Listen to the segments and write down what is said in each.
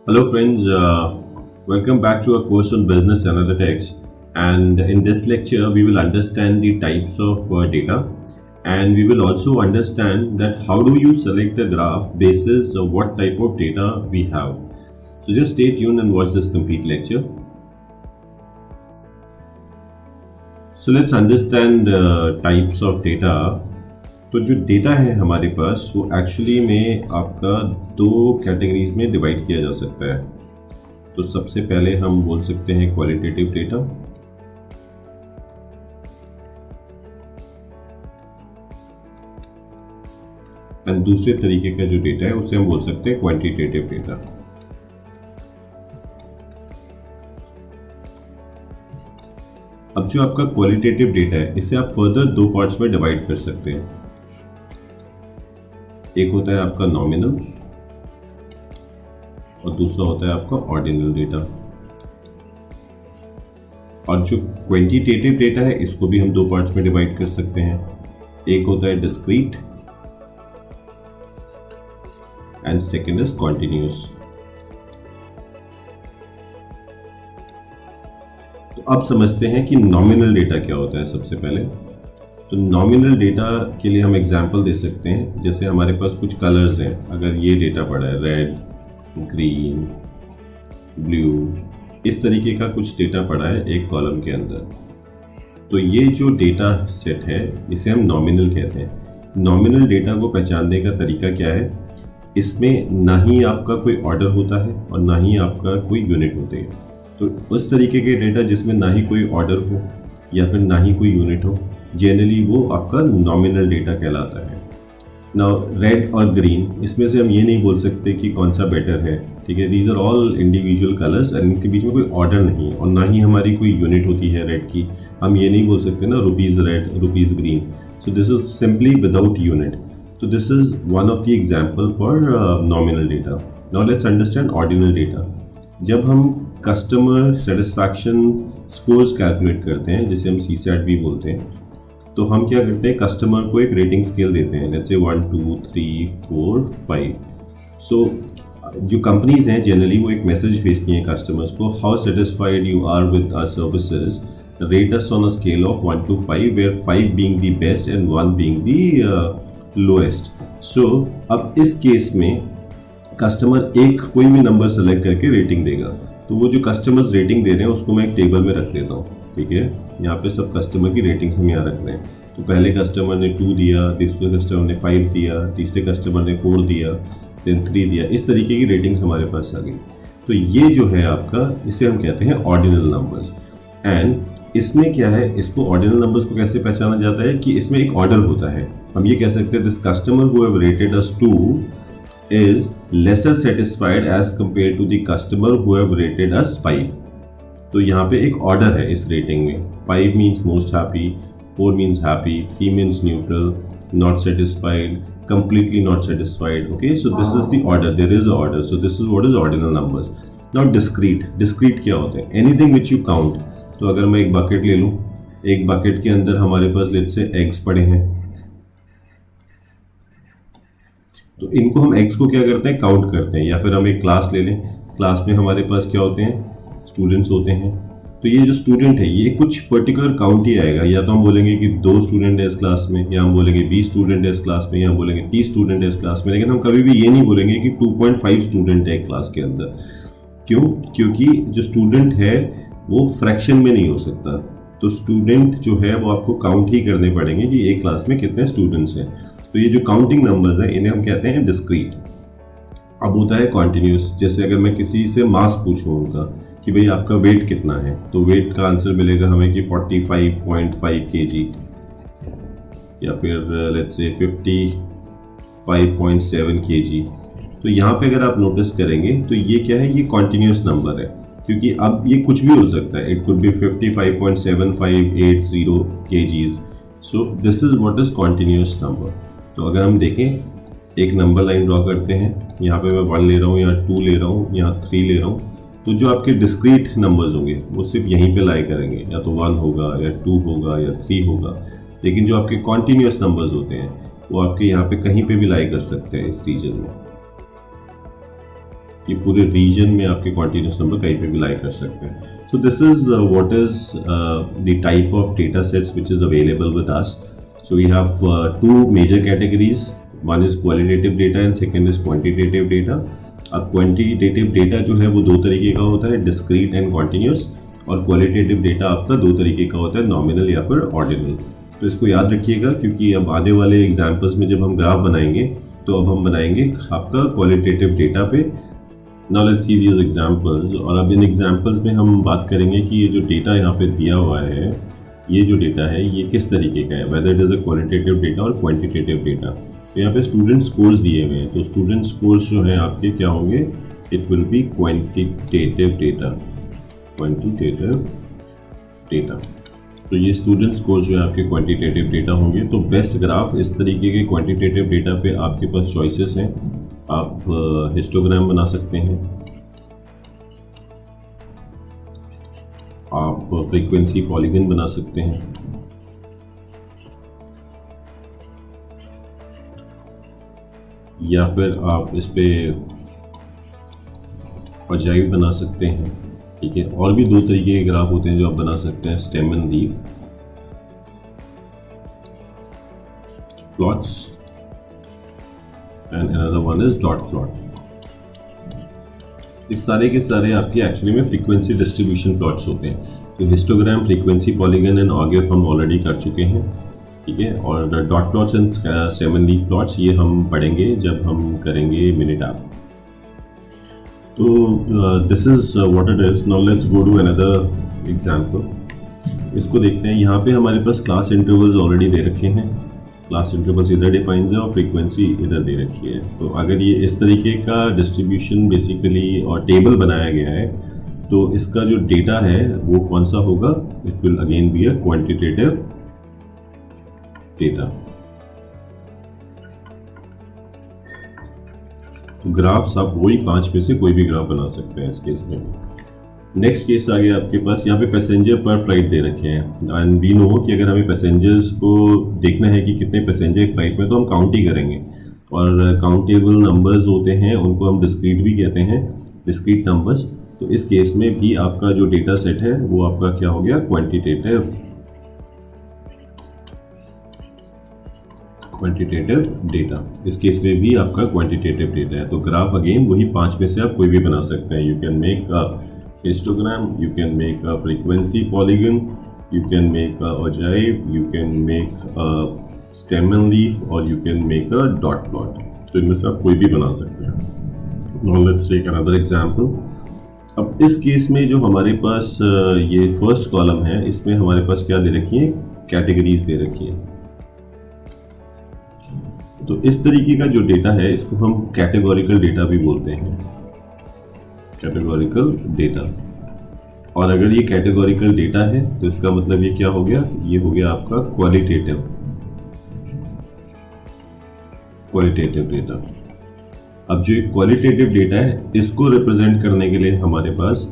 Hello, friends. Welcome back to our course on business analytics. And in this lecture, we will understand the types of data, and we will also understand that how do you select a graph basis of what type of data we have. So just stay tuned and watch this complete lecture. So let's understand types of data. तो जो data है हमारे पास वो actually में आपका दो categories में divide किया जा सकता है। तो सबसे पहले हम बोल सकते हैं क्वालिटेटिव डेटा, एंड दूसरे तरीके का जो डेटा है उसे हम बोल सकते हैं क्वांटिटेटिव डेटा। अब जो आपका क्वालिटेटिव डेटा है इसे आप फर्दर दो पार्ट्स में डिवाइड कर सकते हैं। एक होता है आपका नॉमिनल और दूसरा होता है आपका ऑर्डिनल डेटा। और जो क्वांटिटेटिव डेटा है इसको भी हम दो पार्ट्स में डिवाइड कर सकते हैं। एक होता है discrete and second is continuous. तो अब समझते हैं कि नॉमिनल डेटा क्या होता है। सबसे पहले तो नॉमिनल डेटा के लिए हम एग्जांपल दे सकते हैं। जैसे हमारे पास कुछ कलर्स हैं, अगर ये डेटा पड़ा है रेड, ग्रीन, ब्लू, इस तरीके का कुछ डेटा पड़ा है एक कॉलम के अंदर, तो ये जो डेटा सेट है इसे हम नॉमिनल कहते हैं। नॉमिनल डेटा को पहचानने का तरीका क्या है, इसमें ना ही आपका कोई ऑर्डर होता है और ना ही आपका कोई यूनिट होते हैं। तो उस तरीके के डेटा जिसमें ना ही कोई ऑर्डर हो या फिर ना ही कोई यूनिट हो, जनरली वो आपका नॉमिनल डेटा कहलाता है। नाउ रेड और ग्रीन, इसमें से हम ये नहीं बोल सकते कि कौन सा बेटर है, ठीक है। These are all individual colours and इनके बीच में कोई ऑर्डर नहीं है और ना ही हमारी कोई यूनिट होती है रेड की। हम ये नहीं बोल सकते ना rupees red, rupees green. So this is simply without unit. तो this is one of the example for nominal data. Now let's understand ordinal data. जब हम कस्टमर सेटिस्फैक्शन स्कोर्स कैलकुलेट करते हैं, जिसे हम CSAT भी बोलते हैं, तो हम क्या करते हैं, कस्टमर को एक रेटिंग स्केल देते हैं। Let's say 1 2 3 4 5। सो जो कंपनीज हैं जनरली वो एक मैसेज भेजती हैं कस्टमर्स को, how satisfied you are with our services, rate us on a scale of 1 to 5, where 5 being the best and 1 being the lowest. So अब इस केस में कस्टमर एक कोई भी नंबर सेलेक्ट करके रेटिंग देगा। तो वो जो कस्टमर्स रेटिंग दे रहे हैं उसको मैं एक टेबल में रख देता हूँ, ठीक है। यहाँ पे सब कस्टमर की रेटिंग्स हम यहाँ रख रहे हैं। तो पहले कस्टमर ने 2 दिया, दूसरे कस्टमर ने 5 दिया, तीसरे कस्टमर ने 4 दिया, देन 3 दिया। इस तरीके की रेटिंग्स हमारे पास आ गई। तो ये जो है आपका, इसे हम कहते हैं ऑर्डिनल नंबर्स। एंड इसमें क्या है, इसको ऑर्डिनल नंबर्स को कैसे पहचाना जाता है कि इसमें एक ऑर्डर होता है। हम ये कह सकते हैं this customer who have rated us 2 is lesser satisfied as compared to the customer who have rated us 5. तो यहाँ पे एक ऑर्डर है इस रेटिंग में। 5 means most happy, 4 means happy, 3 means neutral, not satisfied, completely not satisfied. Okay, so this is the order. There is an order. So this is what is ordinal numbers. Now discrete. Discrete क्या होते हैं? Anything which you count. तो अगर मैं एक bucket ले लूँ, एक बकेट के अंदर हमारे पास लेट्स से एग्स पड़े हैं, तो इनको हम एक्स को क्या करते हैं, काउंट करते हैं। या फिर हम एक क्लास ले लें, क्लास में हमारे पास क्या होते हैं, स्टूडेंट्स होते हैं। तो ये जो स्टूडेंट है ये कुछ पर्टिकुलर काउंट ही आएगा। या तो हम बोलेंगे कि 2 स्टूडेंट है इस क्लास में, या हम बोलेंगे 20 स्टूडेंट है इस क्लास में, या हम बोलेंगे 30 स्टूडेंट है इस क्लास में। लेकिन हम कभी भी ये नहीं बोलेंगे कि 2.5 स्टूडेंट है एक क्लास के अंदर। क्यों? क्योंकि जो स्टूडेंट है वो फ्रैक्शन में नहीं हो सकता। तो स्टूडेंट जो है वो आपको काउंट ही करने पड़ेंगे कि एक क्लास में कितने स्टूडेंट्स हैं। तो ये जो काउंटिंग नंबर्स हैं इन्हें हम कहते हैं डिस्क्रीट। अब होता है कॉन्टिन्यूस। जैसे अगर मैं किसी से मास पूछूं उनका कि भाई आपका वेट कितना है, तो वेट का आंसर मिलेगा हमें कि 45.5 kg, या फिर लेट्स से 55.7 kg। तो यहाँ पे अगर आप नोटिस करेंगे तो ये क्या है, ये कॉन्टिन्यूस नंबर है, क्योंकि अब ये कुछ भी हो सकता है। It could be 55.7580 kgs। So this is what is continuous number. तो अगर हम देखें, एक नंबर लाइन ड्रॉ करते हैं, यहाँ पे मैं 1 ले रहा हूँ, यहाँ 2 ले रहा हूँ, यहाँ 3 ले रहा हूँ, तो जो आपके डिस्क्रीट नंबर्स होंगे वो सिर्फ यहीं पे लाई करेंगे, या तो 1 होगा या 2 होगा या 3 होगा। लेकिन जो आपके कॉन्टिन्यूस नंबर्स होते हैं वो आपके यहाँ पे कहीं पे भी लाई कर सकते हैं इस रीजन में। ये पूरे रीजन में आपके कॉन्टिन्यूस नंबर कहीं पे भी लाई कर सकते हैं. So this is what is the type of data sets which is available with us. So we have two major categories. One is qualitative data and second is quantitative data. अब quantitative data जो है वो दो तरीके का होता है, discrete and continuous, और qualitative data आपका दो तरीके का होता है, nominal या फिर ordinal. तो इसको याद रखिएगा क्योंकि अब आने वाले एग्जाम्पल्स में जब हम ग्राफ बनाएंगे तो अब हम बनाएंगे आपका क्वालिटेटिव डेटा पे. Now let's see these examples. और अब इन एग्जाम्पल्स में हम बात करेंगे कि ये जो डेटा यहाँ पे दिया हुआ है, ये जो डेटा है ये किस तरीके का है, whether it is a qualitative data और क्वांटिटेटिव डेटा. तो यहाँ पे स्टूडेंट स्कोर्स दिए हुए हैं, तो स्टूडेंट स्कोर्स जो है आपके क्या होंगे, it will be quantitative data. Quantitative data, तो ये स्टूडेंट स्कोर जो है आपके क्वांटिटेटिव डेटा होंगे. तो बेस्ट ग्राफ इस तरीके के क्वांटिटेटिव डेटा पे आपके पास चॉइसेस हैं. आप हिस्टोग्राम बना सकते हैं, आप फ्रीक्वेंसी पॉलीगन बना सकते हैं, या फिर आप इस पे अजाइब बना सकते हैं. ठीक है, और भी दो तरीके के ग्राफ होते हैं जो आप बना सकते हैं, stem and leaf plots and another one is dot plot. इस सारे के सारे आपके एक्चुअली में फ्रीक्वेंसी डिस्ट्रीब्यूशन प्लॉट्स होते हैं. तो histogram, frequency polygon and ogive हम ऑलरेडी कर चुके हैं. ठीक है, और dot plots and stem and leaf plots ये हम पढ़ेंगे जब हम करेंगे मिनिटैप. तो this is what it is. Now let's go to another example. इसको देखते हैं. यहाँ पे हमारे पास क्लास इंटरवल्स ऑलरेडी दे रखे हैं. क्लास इंटरवल्स इधर डिफाइंड है और फ्रीक्वेंसी इधर दे रखी है. तो अगर ये इस तरीके का डिस्ट्रीब्यूशन बेसिकली और टेबल बनाया गया है तो इसका जो डेटा है वो कौन सा होगा, it will again be a quantitative data. तो ग्राफ्स आप वही 5 में से कोई भी ग्राफ बना सकते हैं इस केस में. नेक्स्ट केस आ गया आपके पास. यहाँ पे पैसेंजर पर फ्लाइट दे रखे हैं एंड वी नो कि अगर हमें पैसेंजर्स को देखना है कि कितने पैसेंजर एक फ्लाइट में, तो हम काउंट ही करेंगे. और काउंटेबल नंबर्स होते हैं उनको हम डिस्क्रीट भी कहते हैं, डिस्क्रीट नंबर्स. तो इस केस में भी आपका जो डेटा सेट है वो आपका क्या हो गया, क्वांटिटेटिव डेटा. इस केस में भी आपका क्वांटिटेटिव डेटा है. तो ग्राफ अगेन वही 5 में से आप कोई भी बना सकते हैं. You can make a histogram, you can make a frequency polygon, you can make a ogive, you can make a stem and leaf, or you can make a dot plot. तो इनमें से आप कोई भी बना सकते हैं. Now let's take another example. अब इस केस में जो हमारे पास ये फर्स्ट कॉलम है, इसमें हमारे पास क्या दे रखी है, कैटेगरीज दे रखी है. तो इस तरीके का जो डेटा है इसको हम कैटेगोरिकल डेटा भी बोलते हैं, कैटेगोरिकल डेटा. और अगर ये कैटेगोरिकल डेटा है तो इसका मतलब ये क्या हो गया, ये हो गया आपका क्वालिटेटिव डेटा. अब जो क्वालिटेटिव डेटा है इसको रिप्रेजेंट करने के लिए हमारे पास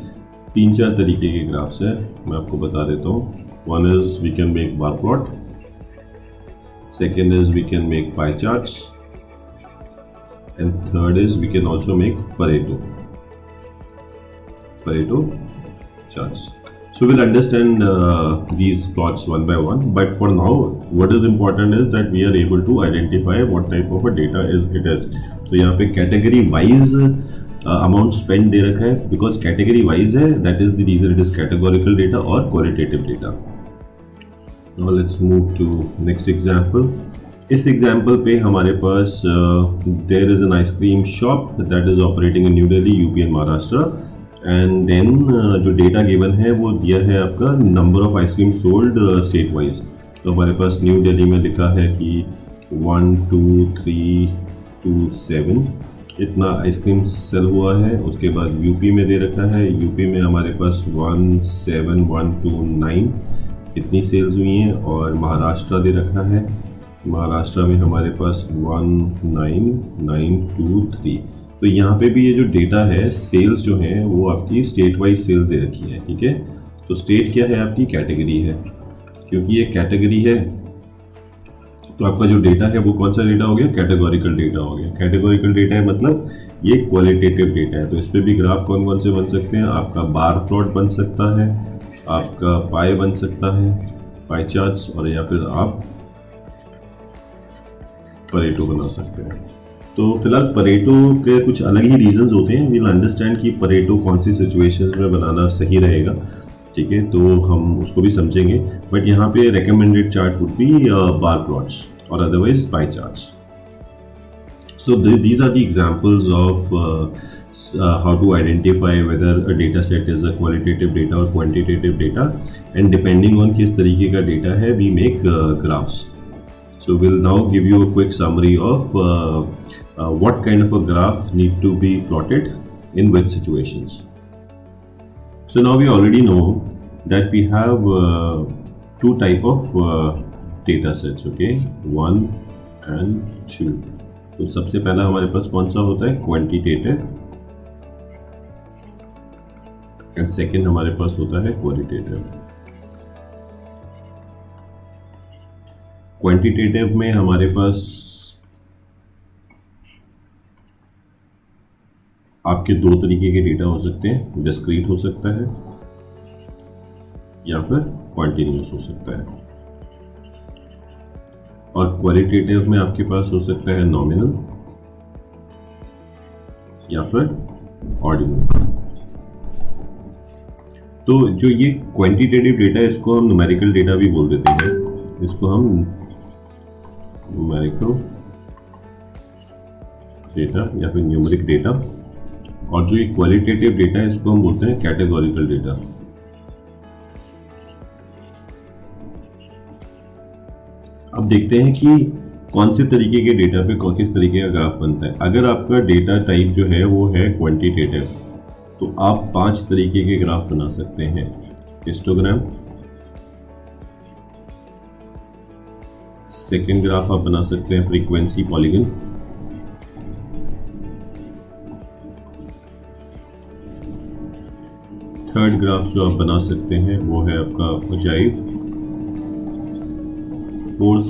3-4 तरीके के ग्राफ्स हैं. मैं आपको बता देता हूँ. One is we can make bar plot, second is we can make pie charts, and third is we can also make Pareto charts. So we'll understand these plots one by one, but for now what is important is that we are able to identify what type of a data it is. तो यहाँ पे category wise amount spent दे रखा है, because category wise है, that is the reason it is categorical data और qualitative data. Now let's move to next example. इस example पे हमारे पास there is an ice cream shop that is operating in New Delhi, UP and Maharashtra. And then जो data given है वो दिया है आपका number of ice cream sold state wise. तो हमारे पास न्यू दिल्ली में लिखा है कि 1, 2, 3, 2, 7 इतना आइसक्रीम सेल हुआ है. उसके बाद यूपी में दे रखा है, यूपी में हमारे पास 1, 7, 1, 2, 9 इतनी सेल्स हुई हैं. और महाराष्ट्र दे रखा है, महाराष्ट्र में हमारे पास 1, 9, 9, 2, 3. तो यहाँ पे भी ये जो डेटा है सेल्स जो है वो आपकी स्टेट वाइज सेल्स दे रखी है. ठीक है, तो स्टेट क्या है आपकी, कैटेगरी है. क्योंकि ये कैटेगरी है तो आपका जो डेटा है वो कौन सा डेटा हो गया, कैटेगोरिकल डेटा हो गया। कैटेगोरिकल डेटा है मतलब ये क्वालिटेटिव डेटा है। तो इस पर भी ग्राफ कौन कौन से बन सकते हैं, आपका बार प्लॉट बन सकता है, आपका पाई बन सकता है, पाई चार्ट्स, और या फिर आप परेटो बना सकते हैं। तो फिलहाल परेटो के कुछ अलग ही रीजंस होते हैं। वील अंडरस्टैंड कि परेटो कौन सी सिचुएशंस में बनाना सही रहेगा, ठीक है, तो हम उसको भी समझेंगे। बट यहाँ पे recommended chart would be bar plots और otherwise pie charts. So these are the examples of how to identify whether a data set is a qualitative data or quantitative data, and depending on किस तरीके का data है we make graphs. So we'll now give you a quick summary of what kind of a graph need to be plotted in which situations. So now we already know that we have two type of data sets, okay, 1 and 2. तो सबसे पहला हमारे पास कौन सा होता है, quantitative, and second हमारे पास होता है क्वालिटेटिव। क्वांटिटेटिव में हमारे पास आपके दो तरीके के डेटा हो सकते हैं, डिस्क्रीट हो सकता है या फिर कॉन्टिन्यूस हो सकता है। और क्वालिटेटिव में आपके पास हो सकता है नॉमिनल या फिर ऑर्डिनल। तो जो ये क्वांटिटेटिव डेटा है इसको हम न्यूमेरिकल डेटा भी बोल देते हैं, इसको हम न्यूमेरिकल डेटा या फिर न्यूमेरिक डेटा। और जो ये क्वालिटेटिव डेटा है इसको हम बोलते हैं कैटेगोरिकल डेटा। अब देखते हैं कि कौन से तरीके के डेटा पे किस तरीके का ग्राफ बनता है। अगर आपका डेटा टाइप जो है वो है क्वांटिटेटिव, तो आप 5 तरीके के ग्राफ बना सकते हैं। हिस्टोग्राम, सेकेंड ग्राफ आप बना सकते हैं फ्रीक्वेंसी पॉलीगन, थर्ड ग्राफ जो आप बना सकते हैं वो है आपका ogive, fourth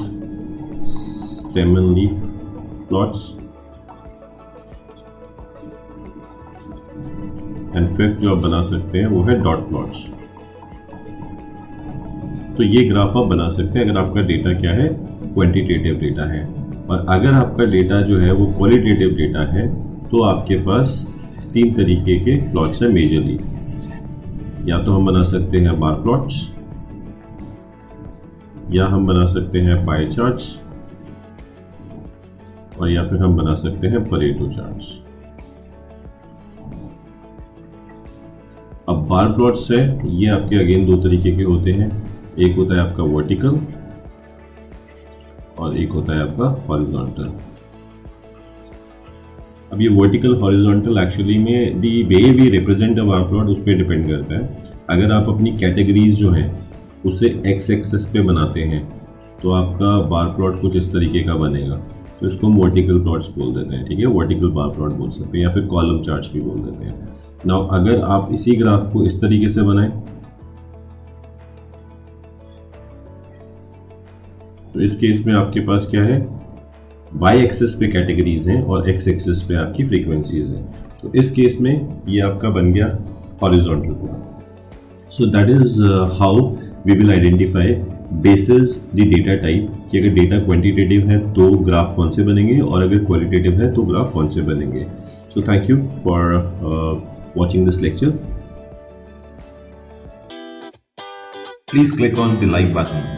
stem and leaf plots, and fifth जो आप बना सकते हैं वो है डॉट प्लॉट्स। तो ये ग्राफ आप बना सकते हैं अगर आपका डेटा क्या है, क्वांटिटेटिव डेटा है। और अगर आपका डेटा जो है वो क्वालिटेटिव डेटा है तो आपके पास 3 तरीके के प्लॉट्स हैं मेजरली। या तो हम बना सकते हैं बार प्लॉट्स, या हम बना सकते हैं पाई चार्ट्स, और या फिर हम बना सकते हैं परेटो चार्ट्स। अब बार प्लॉट्स है ये आपके अगेन 2 तरीके के होते हैं, एक होता है आपका वर्टिकल और एक होता है आपका हॉरिजॉन्टल। अब ये वर्टिकल हॉरिजॉन्टल एक्चुअली में the way we represent a bar plot उस पर डिपेंड करता है। अगर आप अपनी कैटेगरीज जो है उसे एक्स एक्सेस पे बनाते हैं तो आपका बार प्लॉट कुछ इस तरीके का बनेगा, तो इसको हम वर्टिकल प्लॉट्स बोल देते हैं, ठीक है, वर्टिकल बार प्लॉट बोल सकते हैं या फिर कॉलम चार्ट्स भी बोल देते हैं। नाउ अगर आप इसी ग्राफ को इस तरीके से बनाएं तो इस केस में आपके पास क्या है, वाई एक्सेस पे कैटेगरीज हैं और एक्स एक्सेस पे आपकी फ्रीक्वेंसीज हैं। तो इस केस में ये आपका बन गया horizontal plot. So that is how we will identify basis the data type कि अगर डेटा क्वांटिटेटिव है तो ग्राफ कौन से बनेंगे और अगर क्वालिटेटिव है तो ग्राफ कौन से बनेंगे। So thank you for watching this lecture. Please click on the like button.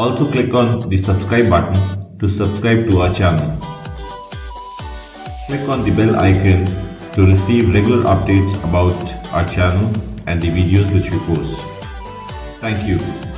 Also click on the subscribe button to subscribe to our channel. Click on the bell icon to receive regular updates about our channel and the videos which we post. Thank you.